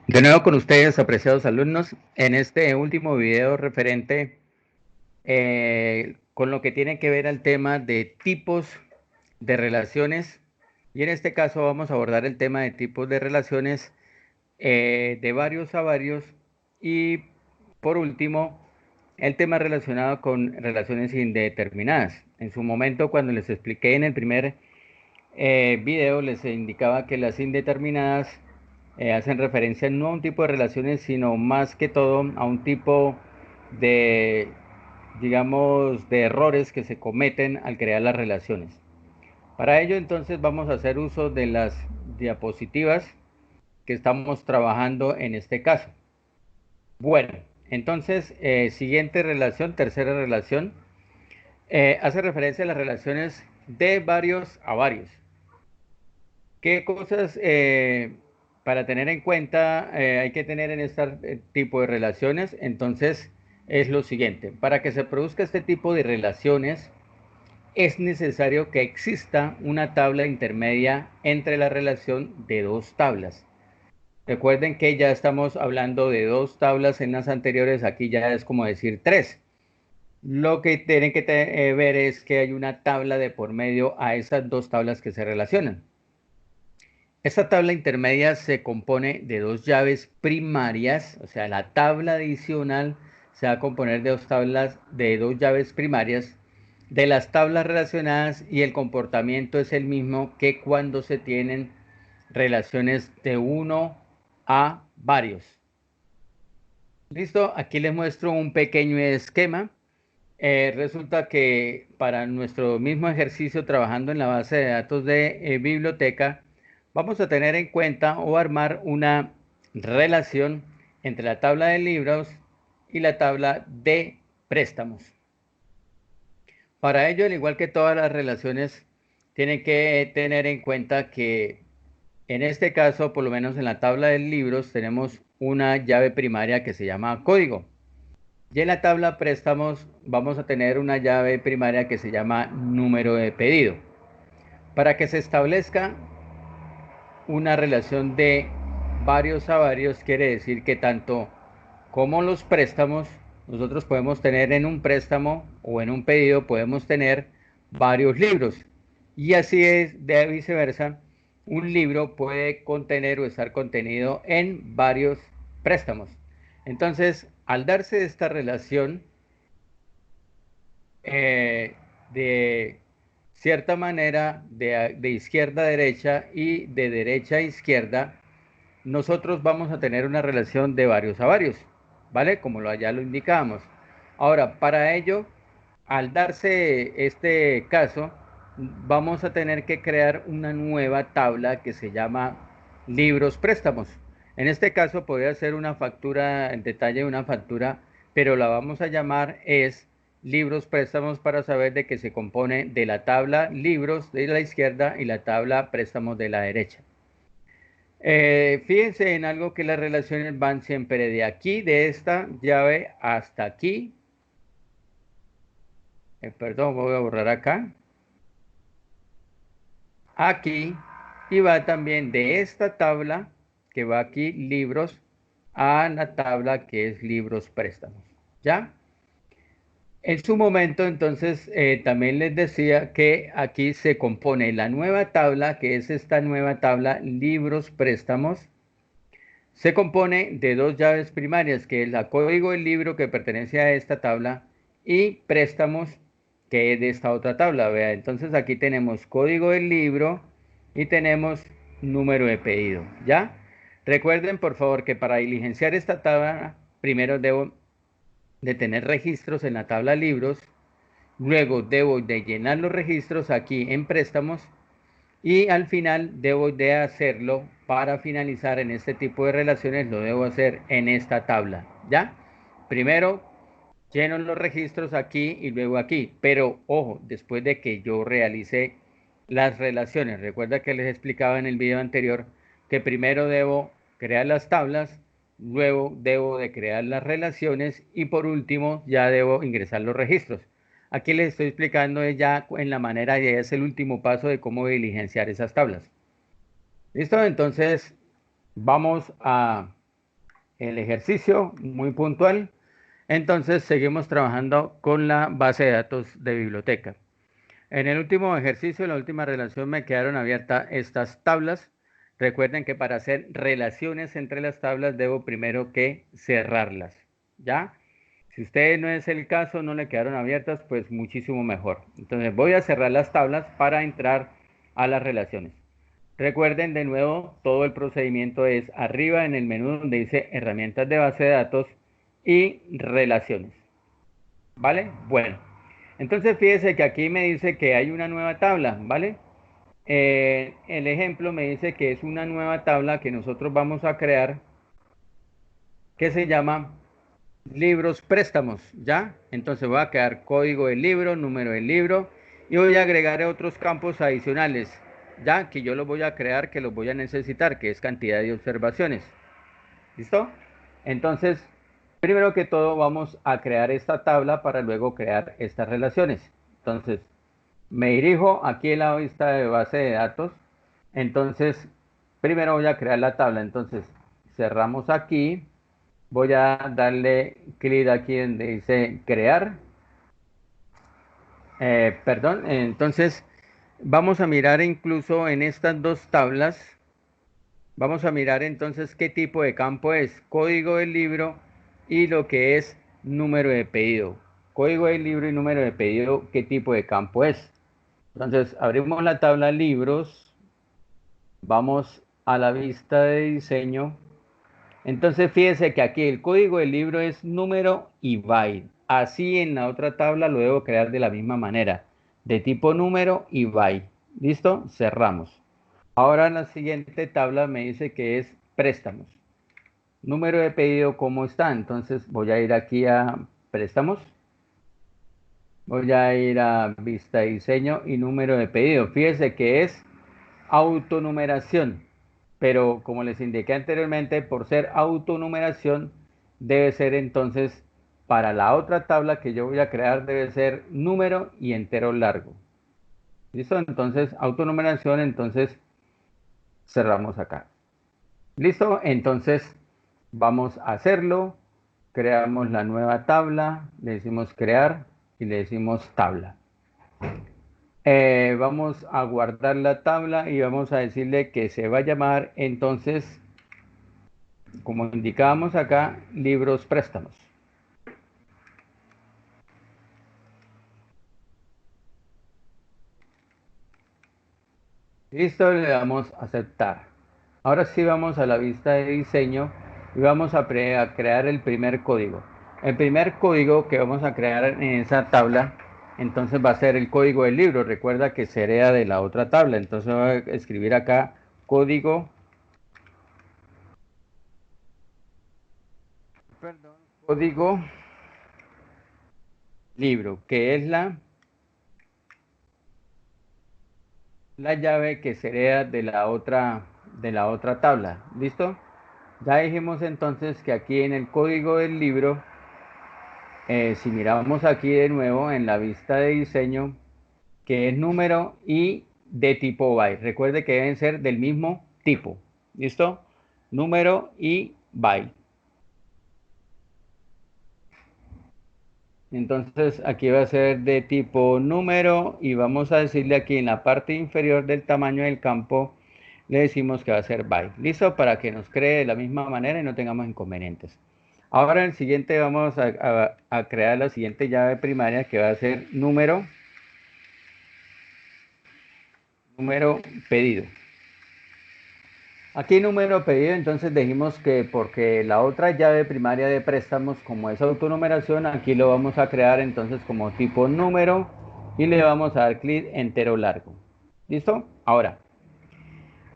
De nuevo con ustedes, apreciados alumnos, en este último video referente con lo que tiene que ver al tema de tipos de relaciones, y en este caso vamos a abordar el tema de tipos de relaciones de varios a varios, y por último el tema relacionado con relaciones indeterminadas. En su momento, cuando les expliqué en el primer video, les indicaba que las indeterminadas hacen referencia no a un tipo de relaciones, sino más que todo a un tipo de, digamos, de errores que se cometen al crear las relaciones. Para ello, entonces, vamos a hacer uso de las diapositivas que estamos trabajando en este caso. Bueno, entonces, siguiente relación, tercera relación, hace referencia a las relaciones de varios a varios. ¿Qué cosas para tener en cuenta hay que tener en este tipo de relaciones? Entonces, es lo siguiente. Para que se produzca este tipo de relaciones, es necesario que exista una tabla intermedia entre la relación de dos tablas. Recuerden que ya estamos hablando de dos tablas en las anteriores, aquí ya es como decir tres. Lo que tienen que ver es que hay una tabla de por medio a esas dos tablas que se relacionan. Esta tabla intermedia se compone de dos llaves primarias, o sea, la tabla adicional se va a componer de dos llaves primarias de las tablas relacionadas, y el comportamiento es el mismo que cuando se tienen relaciones de uno a varios. Listo, aquí les muestro un pequeño esquema. Resulta que para nuestro mismo ejercicio trabajando en la base de datos de biblioteca, vamos a tener en cuenta o armar una relación entre la tabla de libros y la tabla de préstamos. Para ello, al igual que todas las relaciones, tienen que tener en cuenta que en este caso, por lo menos en la tabla de libros, tenemos una llave primaria que se llama código. Y en la tabla préstamos vamos a tener una llave primaria que se llama número de pedido. Para que se establezca una relación de varios a varios, quiere decir que tanto como los préstamos, nosotros podemos tener en un préstamo o en un pedido, podemos tener varios libros. Y así es de viceversa, un libro puede contener o estar contenido en varios préstamos. Entonces, al darse esta relación, de cierta manera, de izquierda a derecha y de derecha a izquierda, nosotros vamos a tener una relación de varios a varios, ¿vale? Como ya lo indicábamos. Ahora, para ello, al darse este caso, vamos a tener que crear una nueva tabla que se llama libros préstamos. En este caso podría ser una factura, en detalle una factura, pero la vamos a llamar es libros préstamos, para saber de que se compone de la tabla libros de la izquierda y la tabla préstamos de la derecha. Fíjense en algo, que las relaciones van siempre de aquí, de esta llave hasta aquí. Perdón, voy a borrar acá. Aquí, y va también de esta tabla que va aquí, libros, a la tabla que es libros préstamos. ¿Ya? En su momento, entonces, también les decía que aquí se compone la nueva tabla, que es esta nueva tabla libros préstamos. Se compone de dos llaves primarias, que es la código del libro, que pertenece a esta tabla, y préstamos, que es de esta otra tabla. Vea, entonces aquí tenemos código del libro y tenemos número de pedido. ¿Ya? Recuerden, por favor, que para diligenciar esta tabla, primero debo de tener registros en la tabla libros, luego debo de llenar los registros aquí en préstamos, y al final debo de hacerlo, para finalizar en este tipo de relaciones, lo debo hacer en esta tabla, ¿ya? Primero lleno los registros aquí y luego aquí, pero ojo, después de que yo realice las relaciones. Recuerda que les explicaba en el video anterior que primero debo crear las tablas, luego debo de crear las relaciones y por último ya debo ingresar los registros. Aquí les estoy explicando ya en la manera, ya es el último paso de cómo diligenciar esas tablas. ¿Listo? Entonces vamos a el ejercicio muy puntual. Entonces seguimos trabajando con la base de datos de biblioteca. En el último ejercicio, en la última relación, me quedaron abiertas estas tablas. Recuerden que para hacer relaciones entre las tablas debo primero que cerrarlas, ¿ya? Si usted no es el caso, no le quedaron abiertas, pues muchísimo mejor. Entonces voy a cerrar las tablas para entrar a las relaciones. Recuerden de nuevo, todo el procedimiento es arriba en el menú donde dice herramientas de base de datos y relaciones. ¿Vale? Bueno, entonces fíjese que aquí me dice que hay una nueva tabla, ¿vale? El ejemplo me dice que es una nueva tabla que nosotros vamos a crear que se llama libros préstamos, ¿ya? Entonces voy a crear código del libro, número del libro y voy a agregar otros campos adicionales, ya que yo los voy a crear, que los voy a necesitar, que es cantidad de observaciones. ¿Listo? Entonces, primero que todo vamos a crear esta tabla para luego crear estas relaciones. Entonces, me dirijo aquí en la vista de base de datos. Entonces, primero voy a crear la tabla. Entonces, cerramos aquí. Voy a darle clic aquí donde dice crear. Perdón, entonces vamos a mirar incluso en estas dos tablas. Vamos a mirar entonces qué tipo de campo es código del libro y lo que es número de pedido. Código del libro y número de pedido, qué tipo de campo es. Entonces abrimos la tabla libros, vamos a la vista de diseño. Entonces fíjese que aquí el código del libro es número y byte. Así en la otra tabla lo debo crear de la misma manera, de tipo número y byte. ¿Listo? Cerramos. Ahora en la siguiente tabla me dice que es préstamos. Número de pedido, ¿cómo está? Entonces voy a ir aquí a préstamos. Voy a ir a vista de diseño y número de pedido. Fíjese que es autonumeración. Pero como les indiqué anteriormente, por ser autonumeración, debe ser entonces para la otra tabla que yo voy a crear, debe ser número y entero largo. ¿Listo? Entonces, autonumeración, entonces cerramos acá. ¿Listo? Entonces vamos a hacerlo. Creamos la nueva tabla, le decimos crear y le decimos tabla. Vamos a guardar la tabla y vamos a decirle que se va a llamar entonces, como indicábamos acá, libros préstamos. Listo, le damos a aceptar. Ahora sí vamos a la vista de diseño y vamos a crear el primer código. El primer código que vamos a crear en esa tabla, entonces va a ser el código del libro. Recuerda que se hereda de la otra tabla. Entonces voy a escribir acá código, perdón, código libro, que es la llave que se hereda de la otra tabla. ¿Listo? Ya dijimos entonces que aquí en el código del libro, si miramos aquí de nuevo en la vista de diseño, que es número y de tipo byte. Recuerde que deben ser del mismo tipo. ¿Listo? Número y byte. Entonces aquí va a ser de tipo número y vamos a decirle aquí en la parte inferior del tamaño del campo, le decimos que va a ser byte. ¿Listo? Para que nos cree de la misma manera y no tengamos inconvenientes. Ahora en el siguiente vamos a crear la siguiente llave primaria que va a ser número pedido. Aquí número pedido, entonces dijimos que porque la otra llave primaria de préstamos, como es autonumeración, aquí lo vamos a crear entonces como tipo número y le vamos a dar clic entero largo. ¿Listo? Ahora,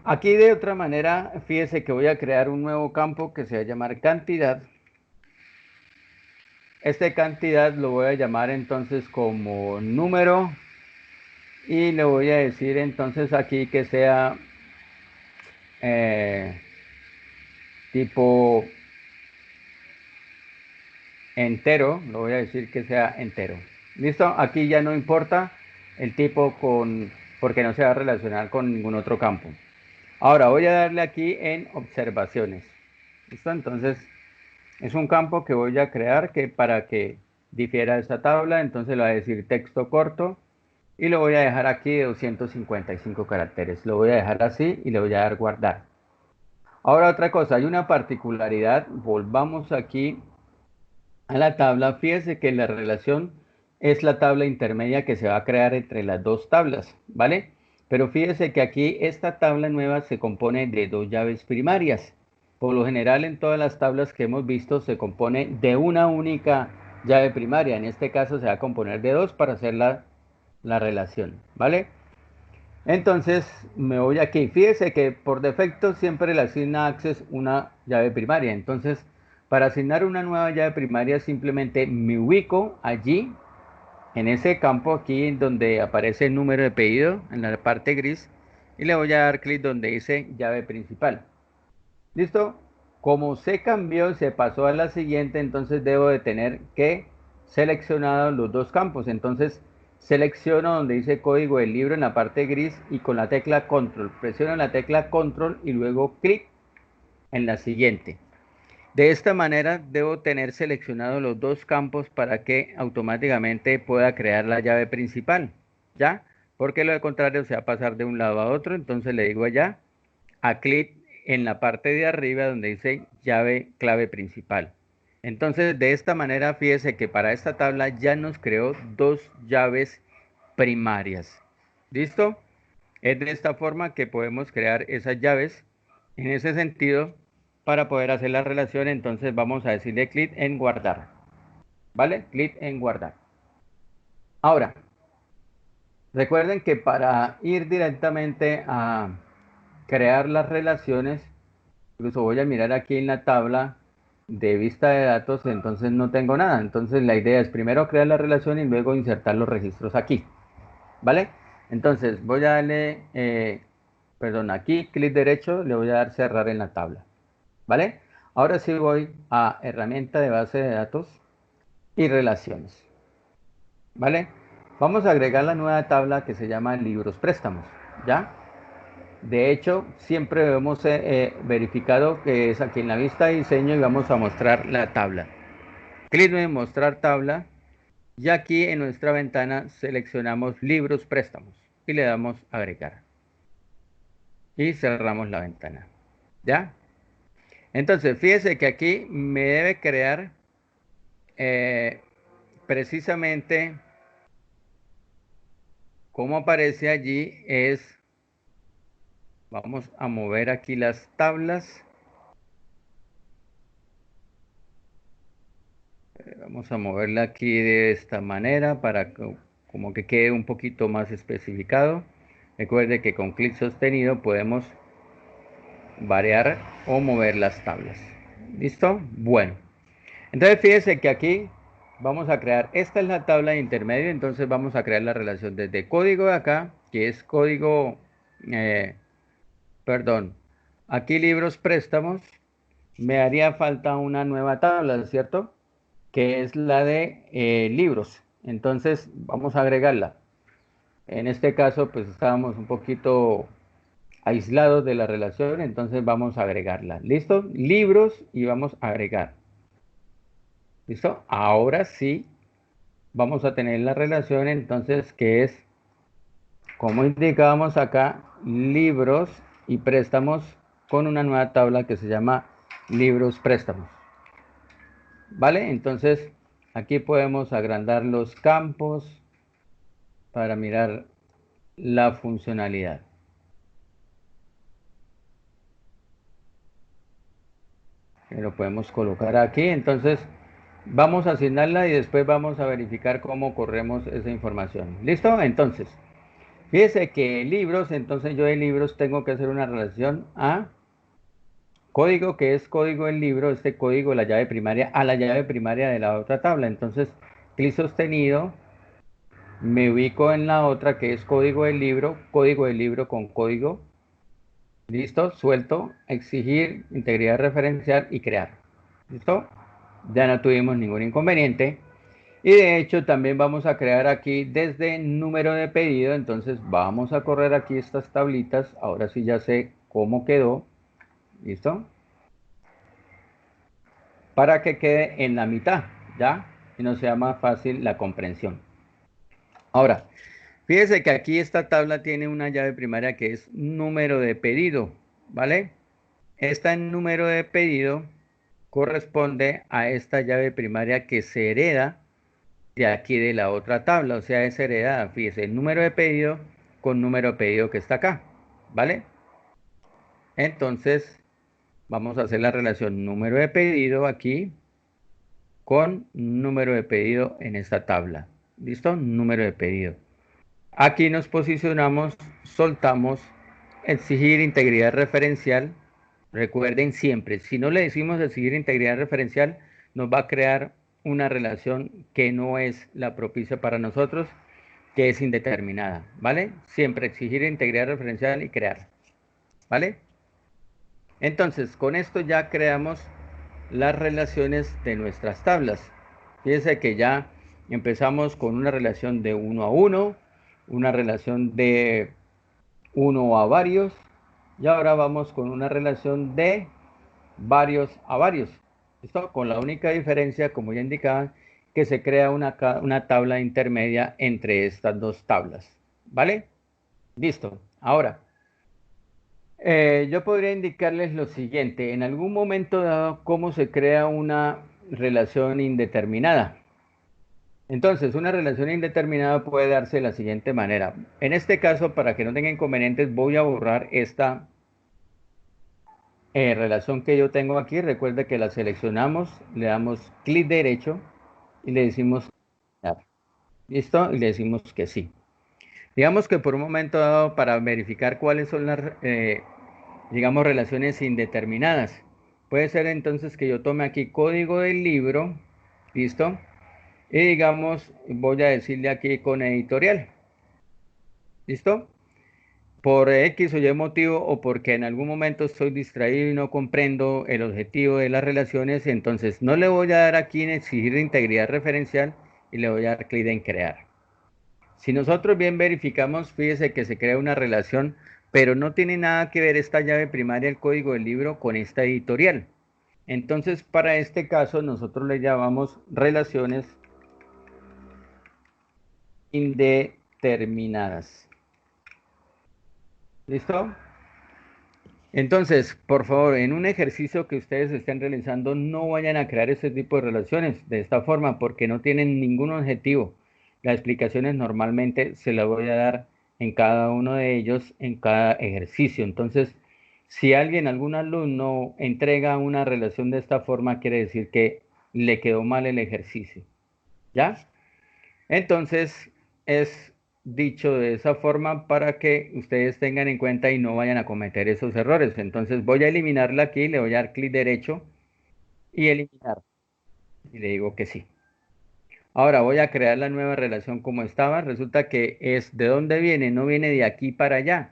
aquí de otra manera, fíjese que voy a crear un nuevo campo que se va a llamar cantidad. Este cantidad lo voy a llamar entonces como número y le voy a decir entonces aquí que sea eh, tipo entero, lo voy a decir que sea entero. ¿Listo? Aquí ya no importa el tipo porque no se va a relacionar con ningún otro campo. Ahora voy a darle aquí en observaciones. ¿Listo? Entonces Es un campo que voy a crear que para que difiera de esta tabla, entonces le voy a decir texto corto y lo voy a dejar aquí de 255 caracteres. Lo voy a dejar así y le voy a dar guardar. Ahora otra cosa, hay una particularidad, volvamos aquí a la tabla. Fíjese que la relación es la tabla intermedia que se va a crear entre las dos tablas, ¿vale? Pero fíjese que aquí esta tabla nueva se compone de dos llaves primarias. Por lo general en todas las tablas que hemos visto se compone de una única llave primaria. En este caso se va a componer de dos para hacer la relación, ¿vale? Entonces me voy aquí. Fíjese que por defecto siempre le asigna Access una llave primaria. Entonces, para asignar una nueva llave primaria, simplemente me ubico allí, en ese campo aquí donde aparece el número de pedido, en la parte gris, y le voy a dar clic donde dice llave principal. ¿Listo? Como se cambió, se pasó a la siguiente, entonces debo de tener que seleccionar los dos campos. Entonces selecciono donde dice código del libro en la parte gris y con la tecla control. Presiono la tecla control y luego clic en la siguiente. De esta manera debo tener seleccionados los dos campos para que automáticamente pueda crear la llave principal. ¿Ya? Porque lo de contrario se va a pasar de un lado a otro. Entonces le digo allá a clic en la parte de arriba donde dice llave clave principal. Entonces, de esta manera, fíjese que para esta tabla ya nos creó dos llaves primarias. ¿Listo? Es de esta forma que podemos crear esas llaves en ese sentido para poder hacer la relación. Entonces vamos a decirle clic en guardar. ¿Vale? Clic en guardar. Ahora, recuerden que para ir directamente a crear las relaciones, incluso voy a mirar aquí en la tabla de vista de datos, entonces no tengo nada. Entonces la idea es primero crear la relación y luego insertar los registros aquí, ¿vale? Entonces voy a darle, perdón, aquí, clic derecho, le voy a dar cerrar en la tabla, ¿vale? Ahora sí voy a herramienta de base de datos y relaciones, ¿vale? Vamos a agregar la nueva tabla que se llama libros préstamos, ¿ya? De hecho, siempre hemos verificado que es aquí en la vista de diseño y vamos a mostrar la tabla. Clic en mostrar tabla y aquí en nuestra ventana seleccionamos libros préstamos y le damos agregar. Y cerramos la ventana. ¿Ya? Entonces, fíjese que aquí me debe crear eh, precisamente como aparece allí es, vamos a mover aquí las tablas. Vamos a moverla aquí de esta manera para que, como que quede un poquito más especificado. Recuerde que con clic sostenido podemos variar o mover las tablas. ¿Listo? Bueno, entonces fíjese que aquí vamos a crear, esta es la tabla de intermedio, entonces vamos a crear la relación desde código de acá, que es código, eh, perdón, aquí libros préstamos, me haría falta una nueva tabla, ¿cierto? Que es la de libros. Entonces vamos a agregarla. En este caso, pues estábamos un poquito aislados de la relación, entonces vamos a agregarla. ¿Listo? Libros y vamos a agregar. ¿Listo? Ahora sí vamos a tener la relación entonces que es, como indicábamos acá, libros y préstamos con una nueva tabla que se llama libros préstamos. ¿Vale? Entonces aquí podemos agrandar los campos para mirar la funcionalidad. Lo podemos colocar aquí, entonces vamos a asignarla y después vamos a verificar cómo corremos esa información. ¿Listo? Entonces, fíjese que libros, entonces yo de libros tengo que hacer una relación a código, que es código del libro, este código, la llave primaria, a la llave primaria de la otra tabla. Entonces, clic sostenido, me ubico en la otra que es código del libro con código. ¿Listo? Suelto, exigir, integridad referencial y crear. ¿Listo? Ya no tuvimos ningún inconveniente. Y de hecho también vamos a crear aquí desde número de pedido. Entonces vamos a correr aquí estas tablitas. Ahora sí ya sé cómo quedó. ¿Listo? para que quede en la mitad, ¿ya? Y no sea más fácil la comprensión. Ahora, fíjese que aquí esta tabla tiene una llave primaria que es número de pedido, ¿vale? Esta número de pedido corresponde a esta llave primaria que se hereda de aquí de la otra tabla, o sea, es heredada, fíjese, el número de pedido con número de pedido que está acá, ¿vale? Entonces, vamos a hacer la relación número de pedido aquí con número de pedido en esta tabla. ¿Listo? Número de pedido. Aquí nos posicionamos, soltamos, exigir integridad referencial. Recuerden siempre, si no le decimos exigir integridad referencial, nos va a crear una relación que no es la propicia para nosotros, que es indeterminada, ¿vale? Siempre exigir integridad referencial y crear, ¿vale? Entonces, con esto ya creamos las relaciones de nuestras tablas. Fíjense que ya empezamos con una relación de 1 a 1, una relación de 1 a varios, y ahora vamos con una relación de varios a varios. Esto con la única diferencia, como ya indicaba, que se crea una tabla intermedia entre estas dos tablas. ¿Vale? Listo. Ahora, yo podría indicarles lo siguiente. En algún momento dado, cómo se crea una relación indeterminada. Entonces, una relación indeterminada puede darse de la siguiente manera. En este caso, para que no tenga inconvenientes, voy a borrar esta relación que yo tengo aquí. Recuerde que la seleccionamos, le damos clic derecho y le decimos ¿listo? Y le decimos que sí. Digamos que por un momento dado, para verificar cuáles son las, digamos, relaciones indeterminadas, puede ser entonces que yo tome aquí código del libro, ¿listo? Y digamos, voy a decirle aquí con editorial, ¿listo? Por X o Y motivo o porque en algún momento estoy distraído y no comprendo el objetivo de las relaciones, entonces no le voy a dar aquí en exigir integridad referencial y le voy a dar clic en crear. Si nosotros bien verificamos, fíjese que se crea una relación, pero no tiene nada que ver esta llave primaria, el código del libro, con esta editorial. Entonces, para este caso, nosotros le llamamos relaciones indeterminadas. ¿Listo? Entonces, por favor, en un ejercicio que ustedes estén realizando, no vayan a crear este tipo de relaciones de esta forma porque no tienen ningún objetivo. Las explicaciones normalmente se las voy a dar en cada uno de ellos, en cada ejercicio. Entonces, si alguien, algún alumno entrega una relación de esta forma, quiere decir que le quedó mal el ejercicio. ¿Ya? Entonces, es dicho de esa forma para que ustedes tengan en cuenta y no vayan a cometer esos errores. Entonces, voy a eliminarla aquí, le voy a dar clic derecho y eliminar. Y le digo que sí. Ahora voy a crear la nueva relación como estaba. Resulta que es de dónde viene, no viene de aquí para allá,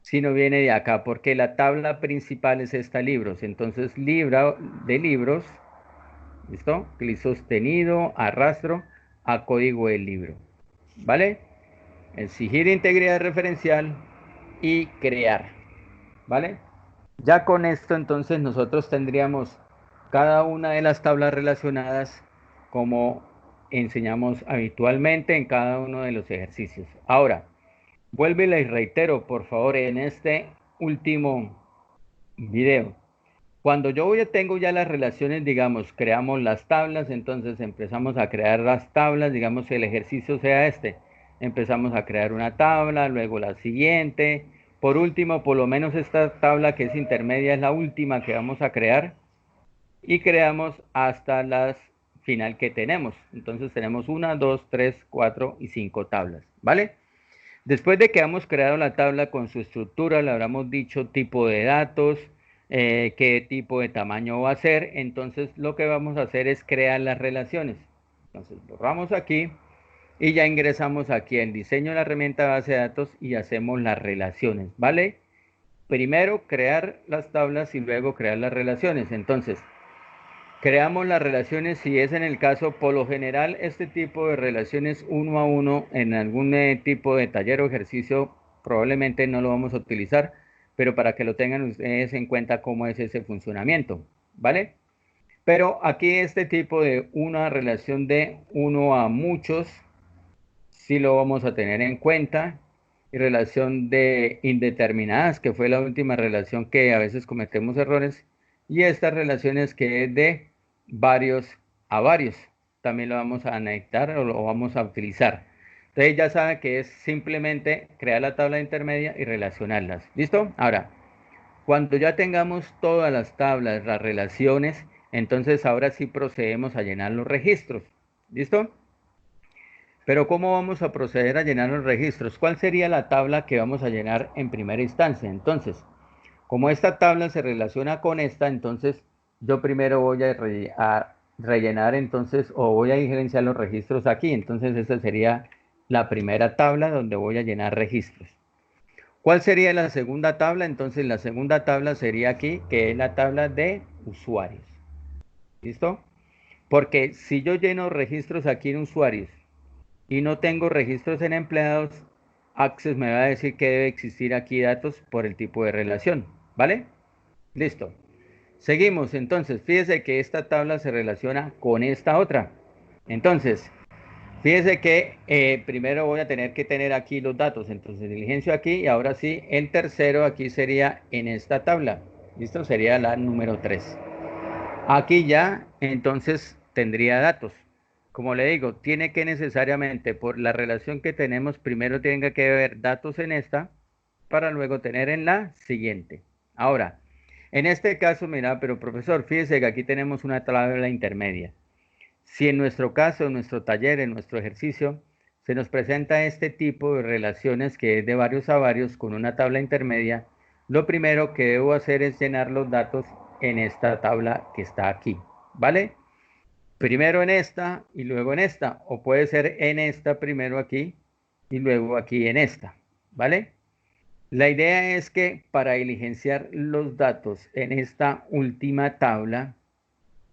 sino viene de acá, porque la tabla principal es esta libros. Entonces, libra de libros, ¿listo? Clic sostenido, arrastro a código del libro. ¿Vale? Exigir integridad referencial y crear, ¿vale? Ya con esto entonces nosotros tendríamos cada una de las tablas relacionadas como enseñamos habitualmente en cada uno de los ejercicios. Ahora, vuelvo y les reitero, por favor, en este último video. Cuando tengo ya las relaciones, digamos, creamos las tablas, entonces empezamos a crear las tablas, digamos que el ejercicio sea este. Empezamos a crear una tabla, luego la siguiente. Por último, por lo menos esta tabla que es intermedia es la última que vamos a crear. Y creamos hasta la final que tenemos. Entonces tenemos 1, 2, 3, 4 y 5 tablas, ¿vale? Después de que hemos creado la tabla con su estructura, le habremos dicho tipo de datos, qué tipo de tamaño va a ser, entonces lo que vamos a hacer es crear las relaciones. Entonces borramos aquí y ya ingresamos aquí en diseño de la herramienta de base de datos y hacemos las relaciones, ¿vale? Primero crear las tablas y luego crear las relaciones. Entonces, creamos las relaciones si es en el caso, por lo general, este tipo de relaciones uno a uno en algún tipo de taller o ejercicio probablemente no lo vamos a utilizar, pero para que lo tengan ustedes en cuenta cómo es ese funcionamiento, ¿vale? Pero aquí este tipo de una relación de uno a muchos, sí lo vamos a tener en cuenta. Y relación de indeterminadas, que fue la última relación que a veces cometemos errores. Y estas relaciones que es de varios a varios, también lo vamos a anexar o lo vamos a utilizar. Entonces ya saben que es simplemente crear la tabla intermedia y relacionarlas. ¿Listo? Ahora, cuando ya tengamos todas las tablas, las relaciones, entonces ahora sí procedemos a llenar los registros. ¿Listo? Pero ¿cómo vamos a proceder a llenar los registros? ¿Cuál sería la tabla que vamos a llenar en primera instancia? Entonces, como esta tabla se relaciona con esta, entonces yo primero voy a rellenar entonces o voy a injerenciar los registros aquí. Entonces esta sería la primera tabla donde voy a llenar registros. ¿Cuál sería la segunda tabla? Entonces la segunda tabla sería aquí, que es la tabla de usuarios. ¿Listo? Porque si yo lleno registros aquí en usuarios y no tengo registros en empleados, Access me va a decir que debe existir aquí datos por el tipo de relación. ¿Vale? Listo. Seguimos. Entonces, fíjese que esta tabla se relaciona con esta otra. Entonces, fíjese que primero voy a tener que tener aquí los datos. Entonces, diligencio aquí y ahora sí, el tercero aquí sería en esta tabla. ¿Listo? Sería la número 3. Aquí ya, entonces, tendría datos. Como le digo, tiene que necesariamente, por la relación que tenemos, primero tenga que haber datos en esta para luego tener en la siguiente. Ahora, en este caso, mira, pero profesor, fíjese que aquí tenemos una tabla intermedia. Si en nuestro caso, en nuestro taller, en nuestro ejercicio, se nos presenta este tipo de relaciones que es de varios a varios con una tabla intermedia, lo primero que debo hacer es llenar los datos en esta tabla que está aquí, ¿vale? Primero en esta y luego en esta, o puede ser en esta primero aquí y luego aquí en esta, ¿vale? La idea es que para diligenciar los datos en esta última tabla,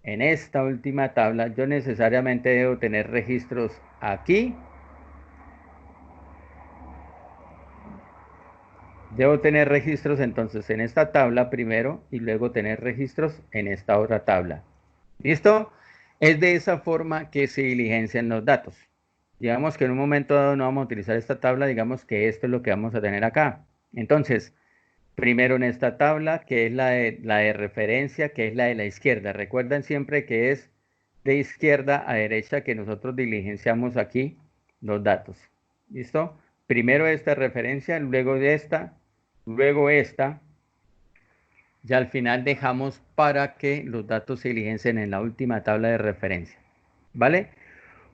yo necesariamente debo tener registros aquí. Debo tener registros entonces en esta tabla primero y luego tener registros en esta otra tabla. ¿Listo? Es de esa forma que se diligencian los datos. Digamos que en un momento dado no vamos a utilizar esta tabla, digamos que esto es lo que vamos a tener acá. Entonces, primero en esta tabla, que es la de referencia, que es la de la izquierda. Recuerden siempre que es de izquierda a derecha que nosotros diligenciamos aquí los datos. ¿Listo? Primero esta referencia, luego de esta, luego esta. Ya al final dejamos para que los datos se diligencien en la última tabla de referencia. ¿Vale?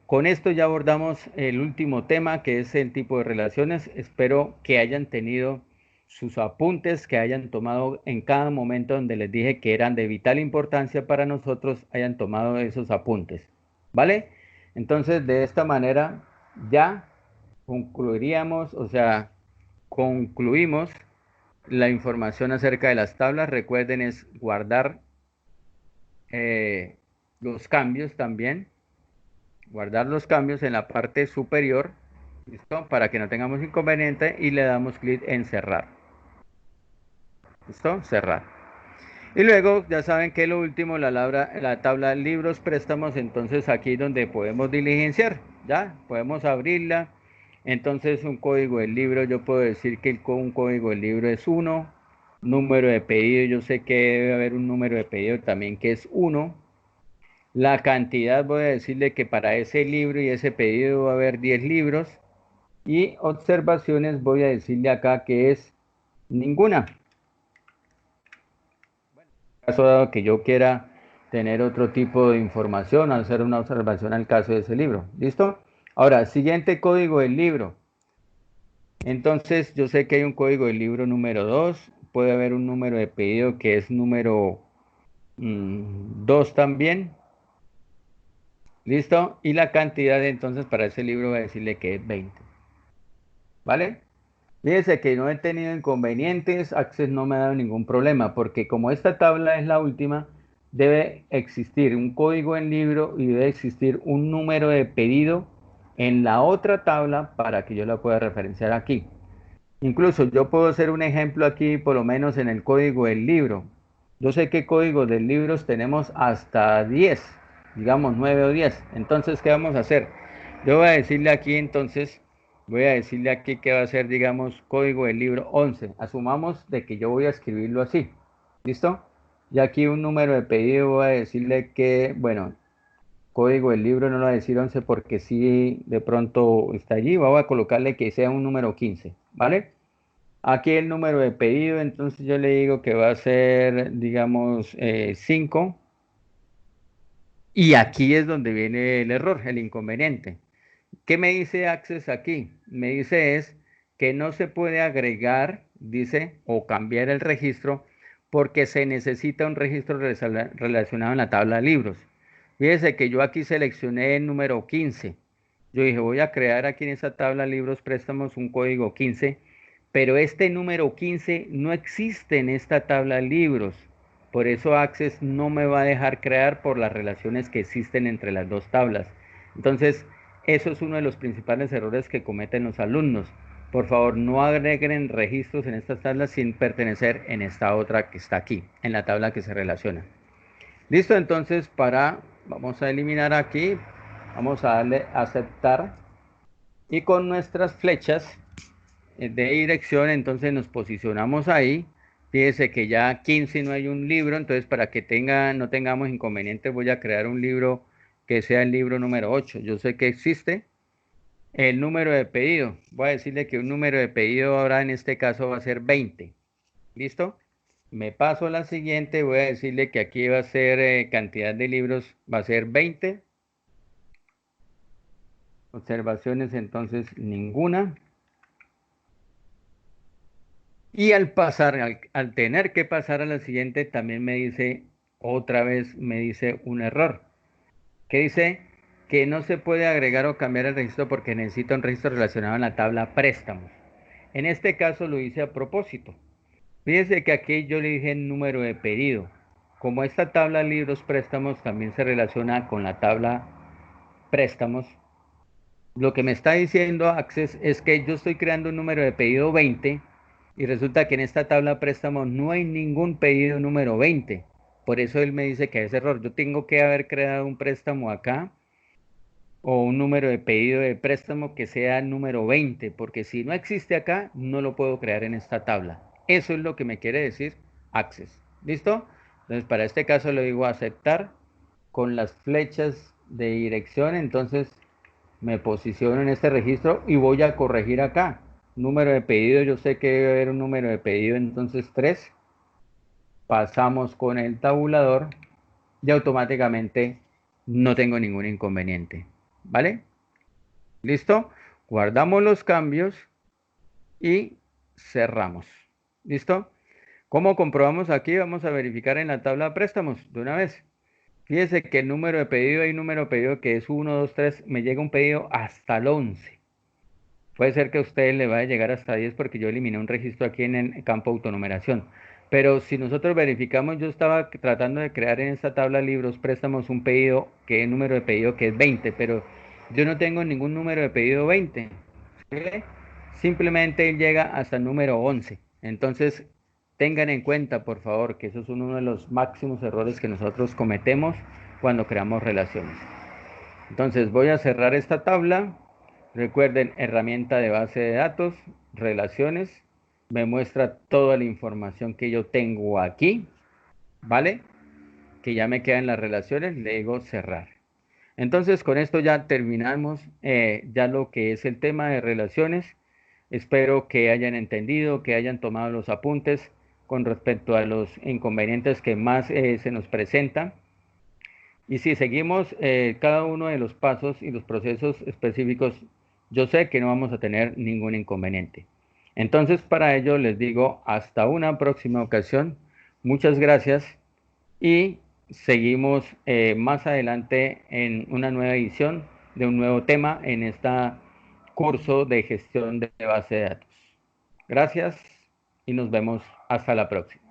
Con esto ya abordamos el último tema, que es el tipo de relaciones. Espero que hayan tenido sus apuntes, que hayan tomado en cada momento donde les dije que eran de vital importancia para nosotros, hayan tomado esos apuntes. ¿Vale? Entonces, de esta manera ya concluiríamos, o sea, concluimos la información acerca de las tablas. Recuerden es guardar los cambios también. Guardar los cambios en la parte superior, ¿listo? Para que no tengamos inconveniente y le damos clic en cerrar. ¿Listo? Cerrar. Y luego ya saben que lo último, la tabla libros, préstamos, entonces aquí donde podemos diligenciar, ¿ya? Podemos abrirla. Entonces un código del libro, yo puedo decir que un código del libro es 1, número de pedido, yo sé que debe haber un número de pedido también que es 1. La cantidad, voy a decirle que para ese libro y ese pedido va a haber 10 libros. Y observaciones, voy a decirle acá que es ninguna. En caso dado que yo quiera tener otro tipo de información, hacer una observación al caso de ese libro. ¿Listo? Ahora, siguiente código del libro. Entonces, yo sé que hay un código del libro número 2. Puede haber un número de pedido que es número 2 también. ¿Listo? Y la cantidad entonces para ese libro voy a decirle que es 20. ¿Vale? Fíjese que no he tenido inconvenientes, Access no me ha dado ningún problema, porque como esta tabla es la última, debe existir un código en libro y debe existir un número de pedido en la otra tabla para que yo la pueda referenciar aquí. Incluso yo puedo hacer un ejemplo aquí, por lo menos en el código del libro. Yo sé que códigos de libros tenemos hasta 10, digamos 9 o 10. Entonces, ¿qué vamos a hacer? Yo voy a decirle aquí entonces, voy a decirle aquí que va a ser, digamos, código del libro 11. Asumamos de que yo voy a escribirlo así. ¿Listo? Y aquí un número de pedido voy a decirle que, bueno, código del libro no lo voy a decir 11 porque si de pronto está allí, voy a colocarle que sea un número 15, ¿vale? Aquí el número de pedido, entonces yo le digo que va a ser, digamos, 5. Y aquí es donde viene el error, el inconveniente. ¿Qué me dice Access aquí? Me dice es que no se puede agregar, dice, o cambiar el registro porque se necesita un registro relacionado en la tabla de libros. Fíjese que yo aquí seleccioné el número 15. Yo dije, voy a crear aquí en esa tabla de libros préstamos un código 15, pero este número 15 no existe en esta tabla de libros. Por eso Access no me va a dejar crear por las relaciones que existen entre las dos tablas. Entonces, eso es uno de los principales errores que cometen los alumnos. Por favor, no agreguen registros en estas tablas sin pertenecer en esta otra que está aquí, en la tabla que se relaciona. Listo, entonces vamos a eliminar aquí, vamos a darle a aceptar y con nuestras flechas de dirección, entonces nos posicionamos ahí. Fíjese que ya 15 no hay un libro, entonces para que no tengamos inconvenientes voy a crear un libro que sea el libro número 8. Yo sé que existe el número de pedido. Voy a decirle que un número de pedido ahora en este caso va a ser 20. ¿Listo? Me paso a la siguiente, voy a decirle que aquí va a ser cantidad de libros, va a ser 20. Observaciones entonces ninguna. Y al pasar, al tener que pasar a la siguiente, también me dice, otra vez me dice un error. Que dice que no se puede agregar o cambiar el registro porque necesita un registro relacionado en la tabla préstamos. En este caso lo hice a propósito. Fíjense que aquí yo le dije el número de pedido. Como esta tabla libros préstamos también se relaciona con la tabla préstamos, lo que me está diciendo Access es que yo estoy creando un número de pedido 20 y resulta que en esta tabla préstamos no hay ningún pedido número 20. Por eso él me dice que es error. Yo tengo que haber creado un préstamo acá o un número de pedido de préstamo que sea el número 20, porque si no existe acá, no lo puedo crear en esta tabla. Eso es lo que me quiere decir Access. ¿Listo? Entonces, para este caso le digo aceptar con las flechas de dirección, entonces me posiciono en este registro y voy a corregir acá. Número de pedido, yo sé que debe haber un número de pedido, entonces 3. Pasamos con el tabulador y automáticamente no tengo ningún inconveniente. ¿Vale? ¿Listo? Guardamos los cambios y cerramos. ¿Listo? ¿Cómo comprobamos aquí? Vamos a verificar en la tabla de préstamos de una vez. Fíjese que el número de pedido, hay un número de pedido que es 1, 2, 3, me llega un pedido hasta el 11. Puede ser que a usted le vaya a llegar hasta 10 porque yo eliminé un registro aquí en el campo autonumeración. Pero si nosotros verificamos, yo estaba tratando de crear en esta tabla libros préstamos un pedido, que es número de pedido que es 20, pero yo no tengo ningún número de pedido 20. ¿Sí? Simplemente él llega hasta el número 11. Entonces, tengan en cuenta, por favor, que eso es uno de los máximos errores que nosotros cometemos cuando creamos relaciones. Entonces, voy a cerrar esta tabla. Recuerden, herramienta de base de datos, relaciones, me muestra toda la información que yo tengo aquí, ¿vale? Que ya me quedan las relaciones, le digo cerrar. Entonces, con esto ya terminamos ya lo que es el tema de relaciones. Espero que hayan entendido, que hayan tomado los apuntes con respecto a los inconvenientes que más se nos presentan. Y si seguimos cada uno de los pasos y los procesos específicos, yo sé que no vamos a tener ningún inconveniente. Entonces, para ello les digo hasta una próxima ocasión. Muchas gracias y seguimos más adelante en una nueva edición de un nuevo tema en este curso de gestión de base de datos. Gracias y nos vemos hasta la próxima.